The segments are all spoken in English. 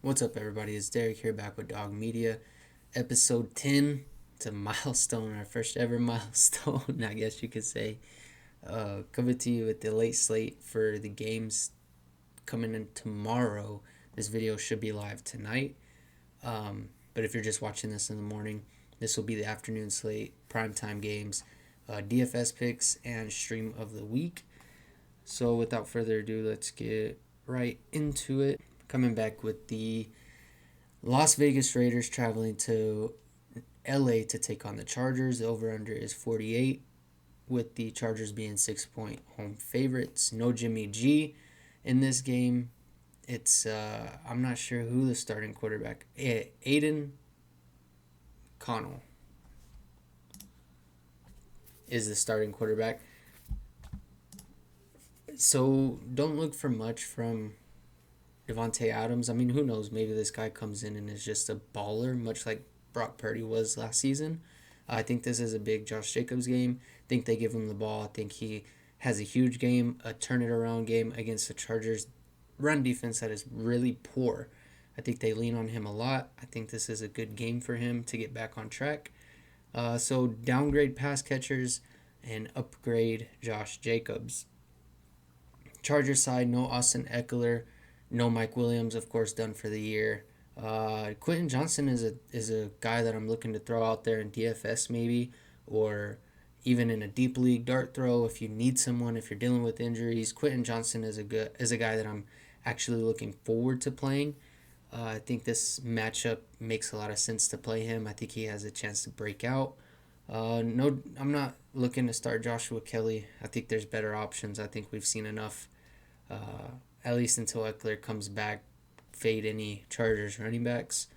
What's up, everybody? It's Derek here, back with Dog Media, episode 10. It's a milestone, our first ever milestone, I guess you could say. Coming to you with the late slate for the games coming in tomorrow. This video should be live tonight. But if you're just watching this in the morning, this will be the afternoon slate, primetime games, DFS picks, and stream of the week. So without further ado, let's get right into it. Coming back with the Las Vegas Raiders traveling to LA to take on the Chargers. The over-under is 48, with the Chargers being 6-point home favorites. No Jimmy G in this game. It's I'm not sure who the starting quarterback. Aiden Connell is the starting quarterback. So don't look for much from Devontae Adams. I mean, who knows? Maybe this guy comes in and is just a baller, much like Brock Purdy was last season. I think this is a big Josh Jacobs game. I think they give him the ball. I think he has a huge game, a turn-it-around game against the Chargers run defense that is really poor. I think they lean on him a lot. I think this is a good game for him to get back on track. So downgrade pass catchers and upgrade Josh Jacobs. Chargers side, no Austin Eckler. No Mike Williams, of course, done for the year. Quentin Johnson is a guy that I'm looking to throw out there in DFS maybe, or even in a deep league dart throw if you need someone, if you're dealing with injuries. Quentin Johnson is a guy that I'm actually looking forward to playing. I think this matchup makes a lot of sense to play him. I think he has a chance to break out. No, I'm not looking to start Joshua Kelly. I think there's better options. I think we've seen enough. At least until Eckler comes back, fade any Chargers running backs.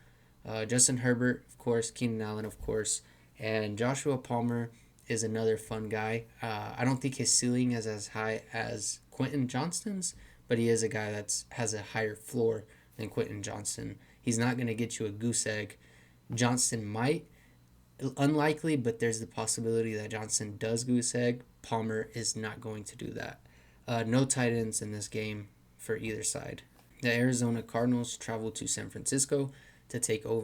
Justin Herbert, of course, Keenan Allen, of course, and Joshua Palmer is another fun guy. I don't think his ceiling is as high as Quentin Johnston's, but he is a guy that has a higher floor than Quentin Johnston. He's not going to get you a goose egg. Johnston might, unlikely, but there's the possibility that Johnston does goose egg. Palmer is not going to do that. No tight ends in this game for either side. The Arizona Cardinals travel to San Francisco to take on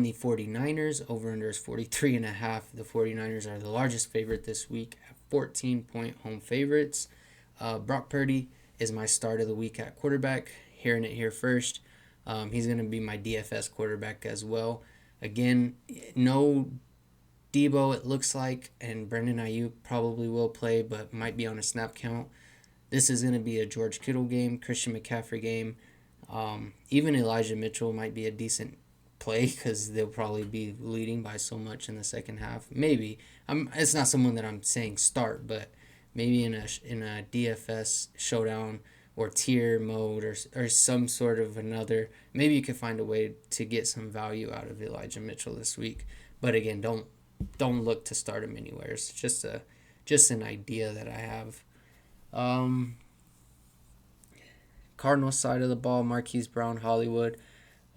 the 49ers. Over-under is 43.5. The 49ers are the largest favorite this week at 14-point home favorites. Brock Purdy is my start of the week at quarterback. Hearing it here first. He's going to be my DFS quarterback as well. Again, no Debo, it looks like, and Brandon Ayuk probably will play, but might be on a snap count. This is going to be a George Kittle game, Christian McCaffrey game. Even Elijah Mitchell might be a decent play because they'll probably be leading by so much in the second half. Maybe. It's not someone that I'm saying start, but maybe in a DFS showdown or tier mode or some sort of another. Maybe you could find a way to get some value out of Elijah Mitchell this week. But again, don't look to start him anywhere. It's just an idea that I have. Cardinals side of the ball, Marquise Brown, Hollywood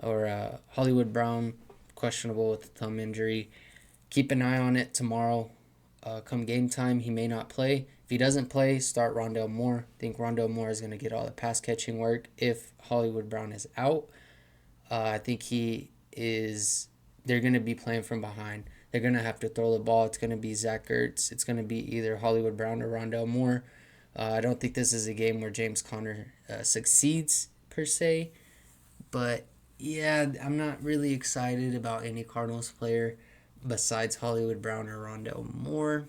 Brown, questionable with a thumb injury. Keep an eye on it tomorrow. Come game time, he may not play. If he doesn't play, start Rondale Moore. I think Rondale Moore is going to get all the pass catching work if Hollywood Brown is out. I think they're going to be playing from behind. They're going to have to throw the ball. It's going to be Zach Ertz. It's going to be either Hollywood Brown or Rondale Moore. I don't think this is a game where James Conner succeeds, per se. But, yeah, I'm not really excited about any Cardinals player besides Hollywood Brown or Rondale Moore.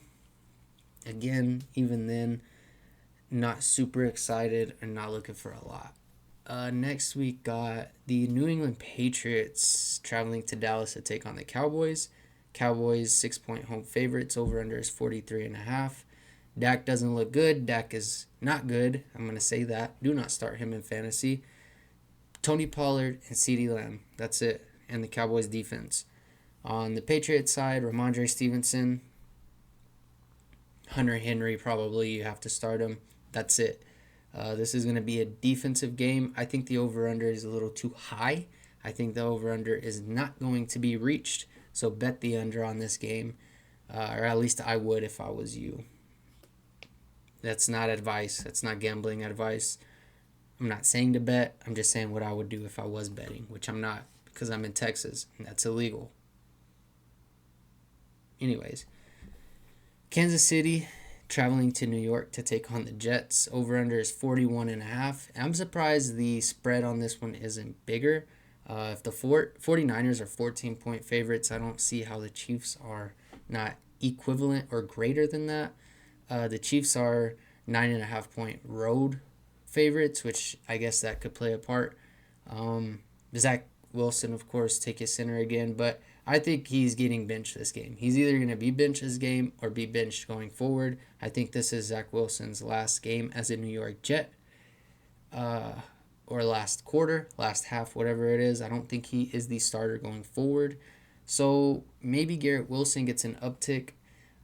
Again, even then, not super excited and not looking for a lot. Next we got the New England Patriots traveling to Dallas to take on the Cowboys. Cowboys 6-point home favorites. Over-under is 43.5. Dak doesn't look good. Dak is not good. I'm going to say that. Do not start him in fantasy. Tony Pollard and CeeDee Lamb. That's it. And the Cowboys defense. On the Patriots side, Ramondre Stevenson, Hunter Henry, probably you have to start him. That's it. This is going to be a defensive game. I think the over-under is a little too high. I think the over-under is not going to be reached. So bet the under on this game. or at least I would if I was you. That's not advice. That's not gambling advice. I'm not saying to bet. I'm just saying what I would do if I was betting, which I'm not because I'm in Texas and that's illegal. Anyways, Kansas City traveling to New York to take on the Jets. Over under is 41.5. I'm surprised the spread on this one isn't bigger. If the 49ers are 14-point favorites, I don't see how the Chiefs are not equivalent or greater than that. The Chiefs are 9.5-point road favorites, which I guess that could play a part. Zach Wilson, of course, take his center again, but I think he's getting benched this game. He's either going to be benched this game or be benched going forward. I think this is Zach Wilson's last game as a New York Jet, or last quarter, last half, whatever it is. I don't think he is the starter going forward. So maybe Garrett Wilson gets an uptick.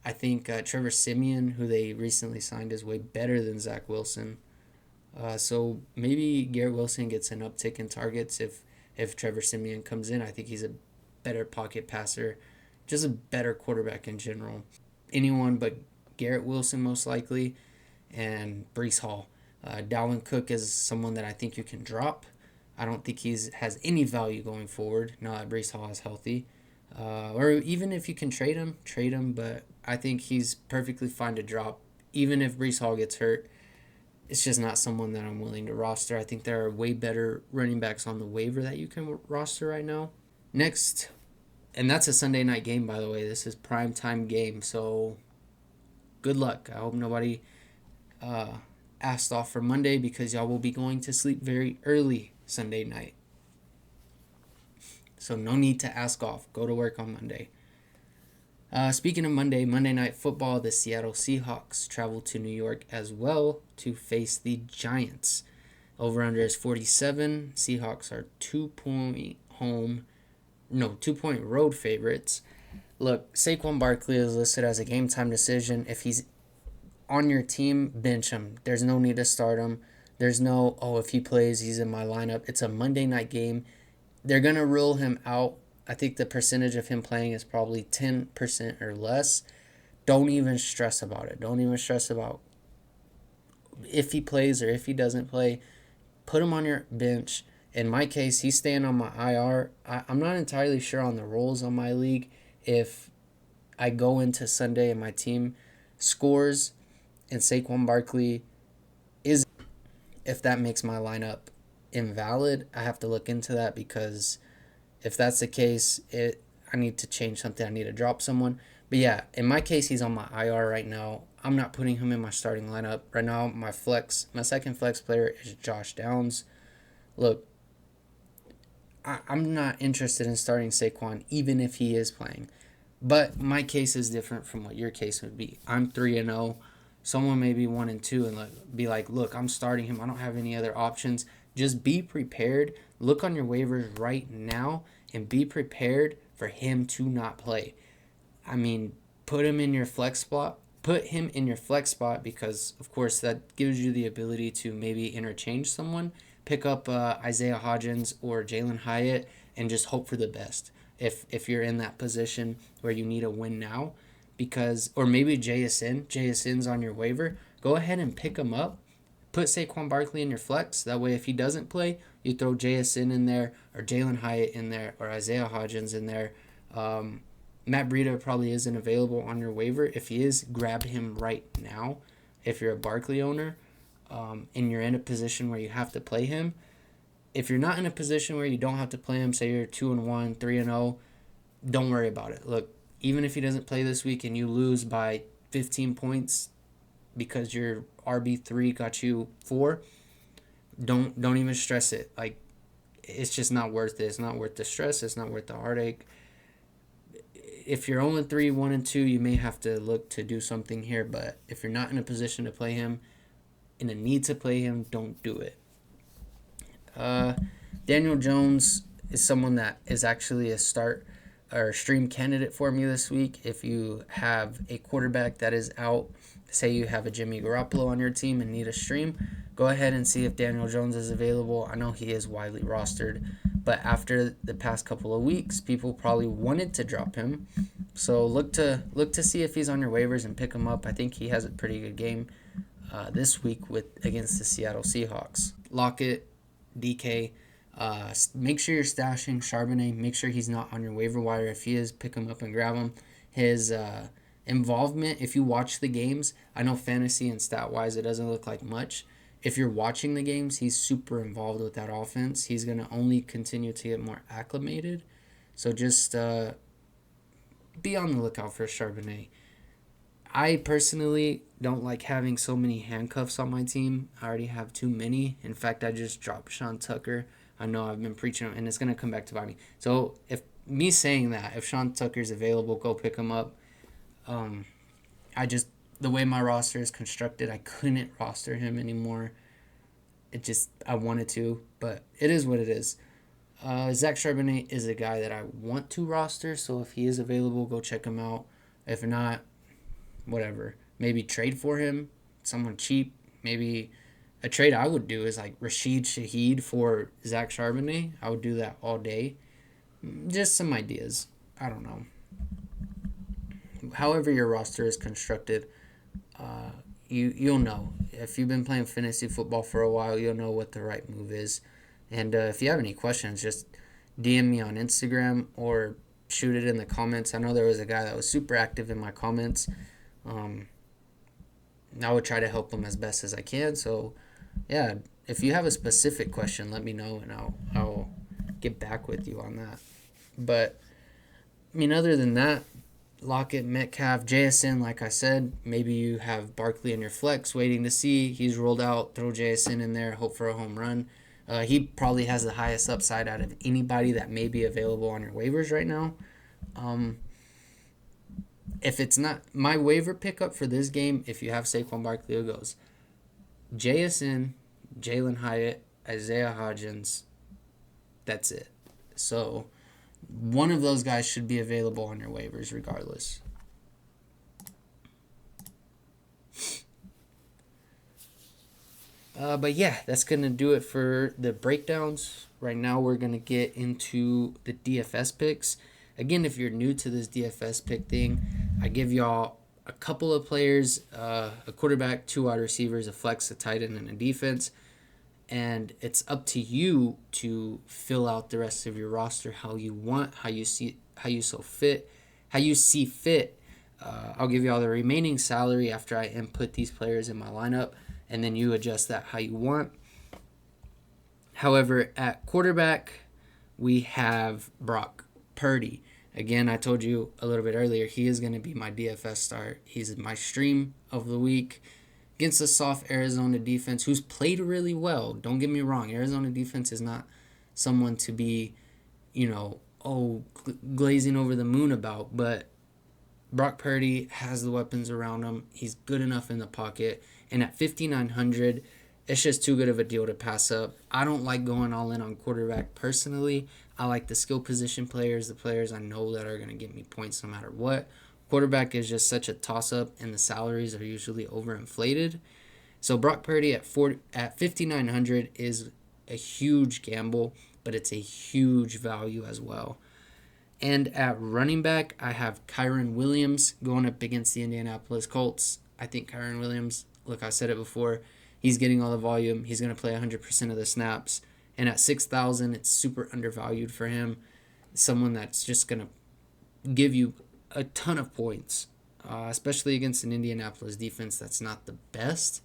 I think Trevor Siemian, who they recently signed, is way better than Zach Wilson. So maybe Garrett Wilson gets an uptick in targets if Trevor Siemian comes in. I think he's a better pocket passer, just a better quarterback in general. Anyone but Garrett Wilson most likely, and Breece Hall. Dalvin Cook is someone that I think you can drop. I don't think has any value going forward now that Breece Hall is healthy. Or even if you can trade him. But I think he's perfectly fine to drop, even if Breece Hall gets hurt. It's just not someone that I'm willing to roster. I think there are way better running backs on the waiver that you can roster right now. Next, and that's a Sunday night game, by the way. This is prime time game, so good luck. I hope nobody asked off for Monday because y'all will be going to sleep very early Sunday night. So no need to ask off. Go to work on Monday. Speaking of Monday Night Football, the Seattle Seahawks travel to New York as well to face the Giants. Over-under is 47. Seahawks are 2-point road favorites. Look, Saquon Barkley is listed as a game-time decision. If he's on your team, bench him. There's no need to start him. There's no, if he plays, he's in my lineup. It's a Monday night game. They're going to rule him out. I think the percentage of him playing is probably 10% or less. Don't even stress about it. Don't even stress about if he plays or if he doesn't play. Put him on your bench. In my case, he's staying on my IR. I'm not entirely sure on the rules on my league. If I go into Sunday and my team scores and Saquon Barkley is, if that makes my lineup invalid, I have to look into that, because if that's the case, I need to change something. I need to drop someone. But yeah, in my case, he's on my IR right now. I'm not putting him in my starting lineup. Right now, my second flex player is Josh Downs. Look, I'm not interested in starting Saquon, even if he is playing. But my case is different from what your case would be. I'm 3-0. Someone may be 1-2 and be like, look, I'm starting him. I don't have any other options. Just be prepared. Look on your waivers right now and be prepared for him to not play. I mean, put him in your flex spot. Put him in your flex spot because, of course, that gives you the ability to maybe interchange someone. Pick up Isaiah Hodgins or Jalen Hyatt and just hope for the best. If you're in that position where you need a win now, or maybe JSN's on your waiver, go ahead and pick him up. Put Saquon Barkley in your flex. That way, if he doesn't play, you throw JSN in there, or Jalen Hyatt in there, or Isaiah Hodgins in there. Matt Breida probably isn't available on your waiver. If he is, grab him right now. If you're a Barkley owner, and you're in a position where you have to play him. If you're not in a position where you don't have to play him, say you're 2-1, 3-0, don't worry about it. Look, even if he doesn't play this week and you lose by 15 points because your RB3 got you 4, don't even stress it. Like, it's just not worth it. It's not worth the stress. It's not worth the heartache. If you're only 3, 1-2, you may have to look to do something here. But if you're not in a position to play him, in a need to play him, don't do it. Daniel Jones is someone that is actually a start or stream candidate for me this week. If you have a quarterback that is out, say you have a Jimmy Garoppolo on your team and need a stream, go ahead and see if Daniel Jones is available. I know he is widely rostered, But after the past couple of weeks, people probably wanted to drop him. So look to see if he's on your waivers and pick him up. I think he has a pretty good game this week against the Seattle Seahawks. Lockett, DK. Make sure you're stashing Charbonnet. Make sure he's not on your waiver wire. If he is, pick him up and grab him. His involvement, if you watch the games, I know fantasy and stat-wise it doesn't look like much. If you're watching the games, he's super involved with that offense. He's going to only continue to get more acclimated. So just be on the lookout for Charbonnet. I personally don't like having so many handcuffs on my team. I already have too many. In fact, I just dropped Sean Tucker. I know I've been preaching, and it's going to come back to bite me. So if me saying that, if Sean Tucker's available, go pick him up. The way my roster is constructed, I couldn't roster him anymore. I wanted to, but it is what it is. Zach Charbonnet is a guy that I want to roster, so if he is available, go check him out. If not, whatever. Maybe trade for him, someone cheap. Maybe a trade I would do is like Rashid Shaheed for Zach Charbonnet. I would do that all day. Just some ideas. I don't know. However your roster is constructed, you'll know. If you've been playing fantasy football for a while, you'll know what the right move is. And if you have any questions, just DM me on Instagram or shoot it in the comments. I know there was a guy that was super active in my comments. I would try to help him as best as I can. So, yeah, if you have a specific question, let me know, and I'll get back with you on that. But, I mean, other than that, Lockett, Metcalf, JSN, like I said, maybe you have Barkley in your flex waiting to see. He's rolled out. Throw JSN in there. Hope for a home run. He probably has the highest upside out of anybody that may be available on your waivers right now. If it's not my waiver pickup for this game, if you have Saquon Barkley, it goes JSN, Jalen Hyatt, Isaiah Hodgins. That's it. So one of those guys should be available on your waivers regardless. But yeah, that's going to do it for the breakdowns. Right now we're going to get into the DFS picks. Again, if you're new to this DFS pick thing, I give y'all a couple of players, a quarterback, 2 wide receivers, a flex, a tight end, and a defense. And it's up to you to fill out the rest of your roster how you want, how you see fit. I'll give you all the remaining salary after I input these players in my lineup, and then you adjust that how you want. However, at quarterback, we have Brock Purdy. Again, I told you a little bit earlier, he is going to be my DFS start. He's my stream of the week against a soft Arizona defense who's played really well. Don't get me wrong. Arizona defense is not someone to be, glazing over the moon about. But Brock Purdy has the weapons around him. He's good enough in the pocket. And at 5,900, it's just too good of a deal to pass up. I don't like going all in on quarterback personally. I like the skill position players, the players I know that are going to get me points no matter what. Quarterback is just such a toss-up, and the salaries are usually overinflated. So Brock Purdy at 5,900 is a huge gamble, but it's a huge value as well. And at running back, I have Kyren Williams going up against the Indianapolis Colts. I think Kyren Williams, look, I said it before, he's getting all the volume. He's going to play 100% of the snaps. And at 6,000, it's super undervalued for him. Someone that's just going to give you a ton of points, especially against an Indianapolis defense that's not the best.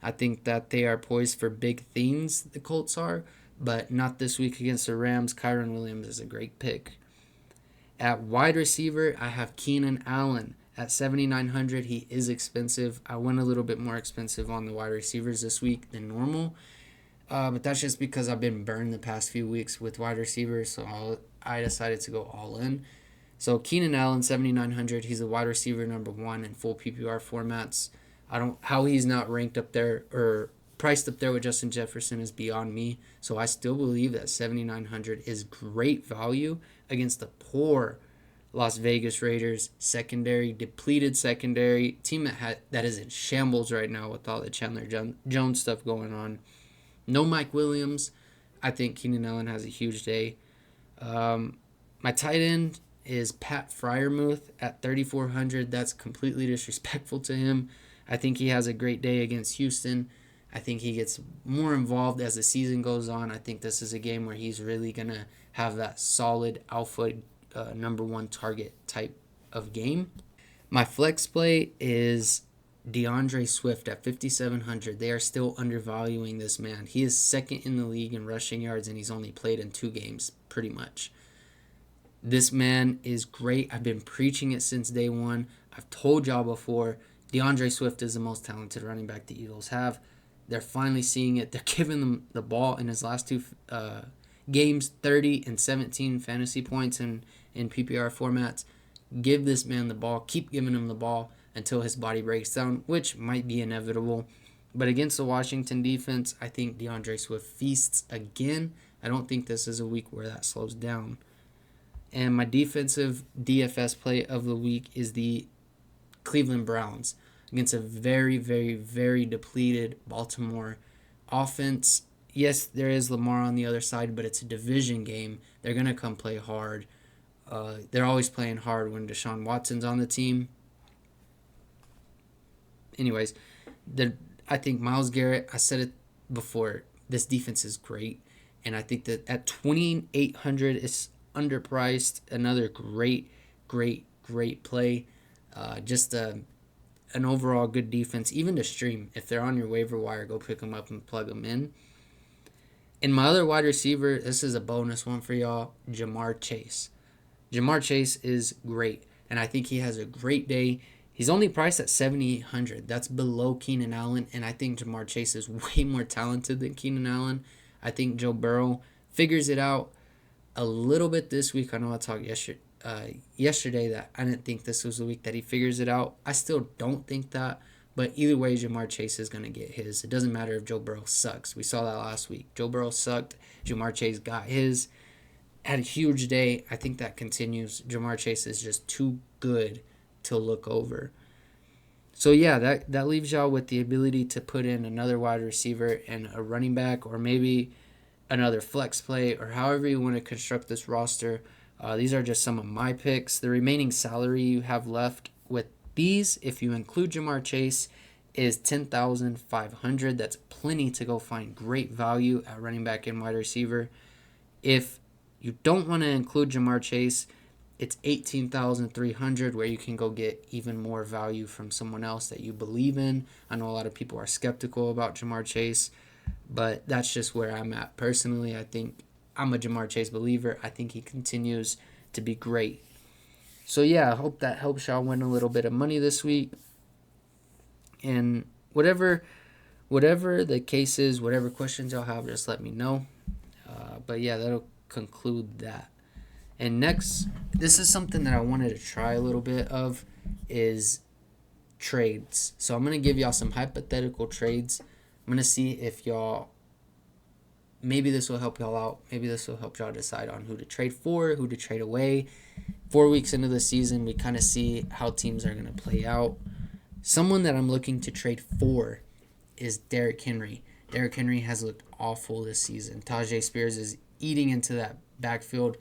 I think that they are poised for big things, the Colts are, but not this week against the Rams. Kyren Williams is a great pick. At wide receiver, I have Keenan Allen. At 7,900, he is expensive. I went a little bit more expensive on the wide receivers this week than normal. But that's just because I've been burned the past few weeks with wide receivers, so I decided to go all in. So Keenan Allen, 7,900, he's a wide receiver number 1 in full PPR formats. How he's not ranked up there or priced up there with Justin Jefferson is beyond me. So I still believe that 7,900 is great value against the poor Las Vegas Raiders secondary, depleted secondary, team that is in shambles right now with all the Chandler Jones stuff going on. No Mike Williams. I think Keenan Allen has a huge day. My tight end is Pat Fryermuth at 3,400. That's completely disrespectful to him. I think he has a great day against Houston. I think he gets more involved as the season goes on. I think this is a game where he's really going to have that solid alpha number one target type of game. My flex play is DeAndre Swift at 5,700. They are still undervaluing this man. He is second in the league in rushing yards, and he's only played in 2 games, pretty much. This man is great. I've been preaching it since day one. I've told y'all before, DeAndre Swift is the most talented running back the Eagles have. They're finally seeing it. They're giving them the ball in his last 2 games, 30 and 17 fantasy points in PPR formats. Give this man the ball. Keep giving him the ball until his body breaks down, which might be inevitable. But against the Washington defense, I think DeAndre Swift feasts again. I don't think this is a week where that slows down. And my defensive DFS play of the week is the Cleveland Browns against a very, very, very depleted Baltimore offense. Yes, there is Lamar on the other side, but it's a division game. They're going to come play hard. They're always playing hard when Deshaun Watson's on the team. Anyways, I think Myles Garrett, I said it before, this defense is great. And I think that at 2,800 is underpriced. Another great, great, great play. Just an overall good defense, even to stream. If they're on your waiver wire, go pick them up and plug them in. And my other wide receiver, this is a bonus one for y'all, Jamar Chase. Jamar Chase is great, and I think he has a great day. He's only priced at 7,800. That's below Keenan Allen, and I think Jamar Chase is way more talented than Keenan Allen. I think Joe Burrow figures it out a little bit this week. I know I talked yesterday that I didn't think this was the week that he figures it out. I still don't think that, but either way, Jamar Chase is going to get his. It doesn't matter if Joe Burrow sucks. We saw that last week. Joe Burrow sucked. Jamar Chase got his. Had a huge day. I think that continues. Jamar Chase is just too good to look over. So yeah, that leaves y'all with the ability to put in another wide receiver and a running back, or maybe another flex play, or however you want to construct this roster. These are just some of my picks. The remaining salary you have left with these, if you include Jamar Chase, is $10,500. That's plenty to go find great value at running back and wide receiver. If you don't want to include Jamar Chase, it's $18,300, where you can go get even more value from someone else that you believe in. I know a lot of people are skeptical about Jamar Chase, but that's just where I'm at personally. I think I'm a Jamar Chase believer. I think he continues to be great. So yeah, I hope that helps y'all win a little bit of money this week. And whatever the case is, whatever questions y'all have, just let me know. But yeah, that'll conclude that. And next, this is something that I wanted to try a little bit of, is trades. So I'm going to give y'all some hypothetical trades. I'm going to see if y'all, maybe this will help y'all out. Maybe this will help y'all decide on who to trade for, who to trade away. 4 weeks into the season, we kind of see how teams are going to play out. Someone that I'm looking to trade for is Derrick Henry. Derrick Henry has looked awful this season. Tajay Spears is eating into that backfield.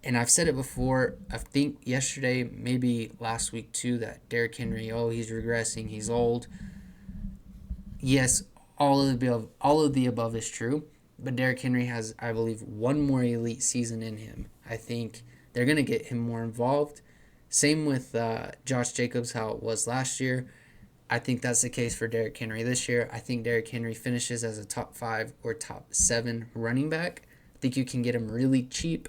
And I've said it before, I think yesterday, maybe last week too, that Derrick Henry, he's regressing, he's old. Yes, all of the above is true, but Derrick Henry has, I believe, one more elite season in him. I think they're going to get him more involved. Same with Josh Jacobs, how it was last year. I think that's the case for Derrick Henry this year. I think Derrick Henry finishes as a top 5 or top 7 running back. I think you can get him really cheap.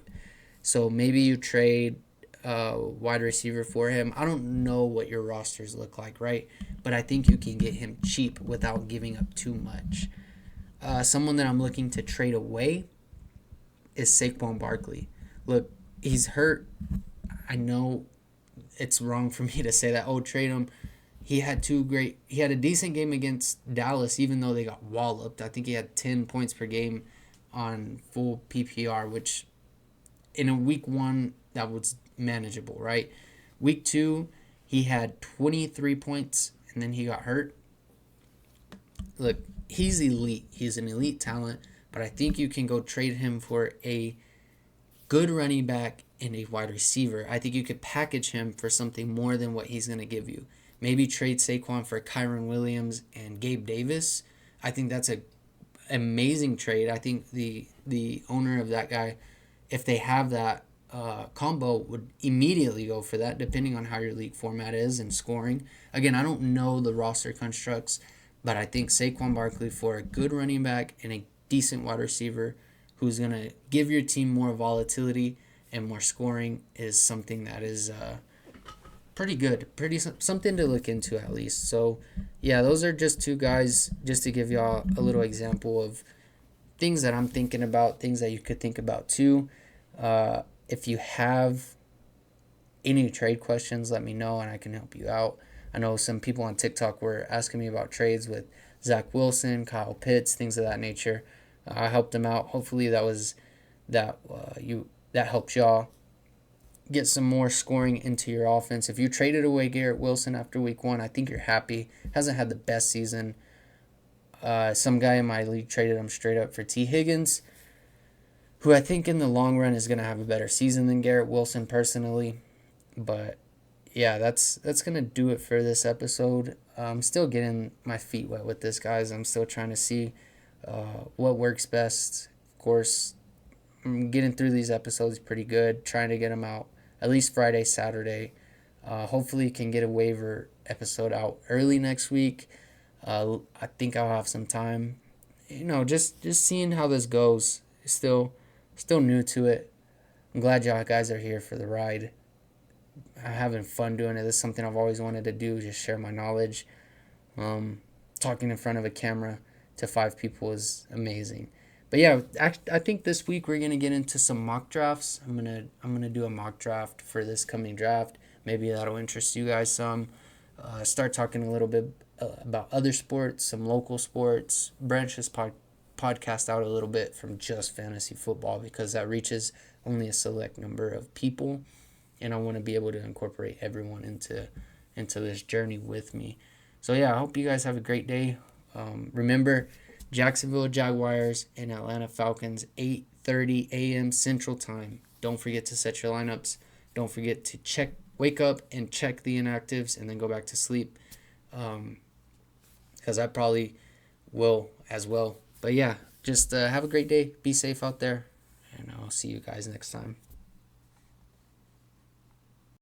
So maybe you trade a wide receiver for him. I don't know what your rosters look like, right? But I think you can get him cheap without giving up too much. Someone that I'm looking to trade away is Saquon Barkley. Look, he's hurt. I know it's wrong for me to say that. Trade him. He had a decent game against Dallas, even though they got walloped. I think he had 10 points per game on full PPR, which in a week 1, that was manageable, right? Week 2, he had 23 points, and then he got hurt. Look, he's elite. He's an elite talent, but I think you can go trade him for a good running back and a wide receiver. I think you could package him for something more than what he's going to give you. Maybe trade Saquon for Kyron Williams and Gabe Davis. I think that's a amazing trade. I think the owner of that guy, if they have that combo, would immediately go for that, depending on how your league format is and scoring. Again, I don't know the roster constructs, but I think Saquon Barkley for a good running back and a decent wide receiver who's going to give your team more volatility and more scoring is something that is pretty good, pretty something to look into at least. So, yeah, those are just two guys, just to give y'all a little example of things that I'm thinking about, things that you could think about too. If you have any trade questions, let me know and I can help you out. I know some people on TikTok were asking me about trades with Zach Wilson, Kyle Pitts, things of that nature. I helped them out. Hopefully that helps y'all get some more scoring into your offense. If you traded away Garrett Wilson after week 1, I think you're happy. Hasn't had the best season. Some guy in my league traded him straight up for T. Higgins, who I think in the long run is going to have a better season than Garrett Wilson personally. But yeah, that's going to do it for this episode. I'm still getting my feet wet with this, guys. I'm still trying to see what works best. Of course, I'm getting through these episodes pretty good, trying to get them out at least Friday, Saturday. Hopefully can get a waiver episode out early next week. I think I'll have some time. Just seeing how this goes. Still new to it. I'm glad y'all guys are here for the ride. I'm having fun doing it. This is something I've always wanted to do, just share my knowledge. Talking in front of a camera to 5 people is amazing. But yeah, I think this week we're gonna get into some mock drafts. I'm gonna do a mock draft for this coming draft. Maybe that'll interest you guys some. Start talking a little bit about other sports, some local sports. Branch this podcast out a little bit from just fantasy football because that reaches only a select number of people, and I want to be able to incorporate everyone into this journey with me. So yeah, I hope you guys have a great day. Remember, Jacksonville Jaguars and Atlanta Falcons, 8:30 a.m. Central Time. Don't forget to set your lineups. Don't forget to wake up and check the inactives and then go back to sleep. Because I probably will as well. But yeah, just have a great day. Be safe out there. And I'll see you guys next time.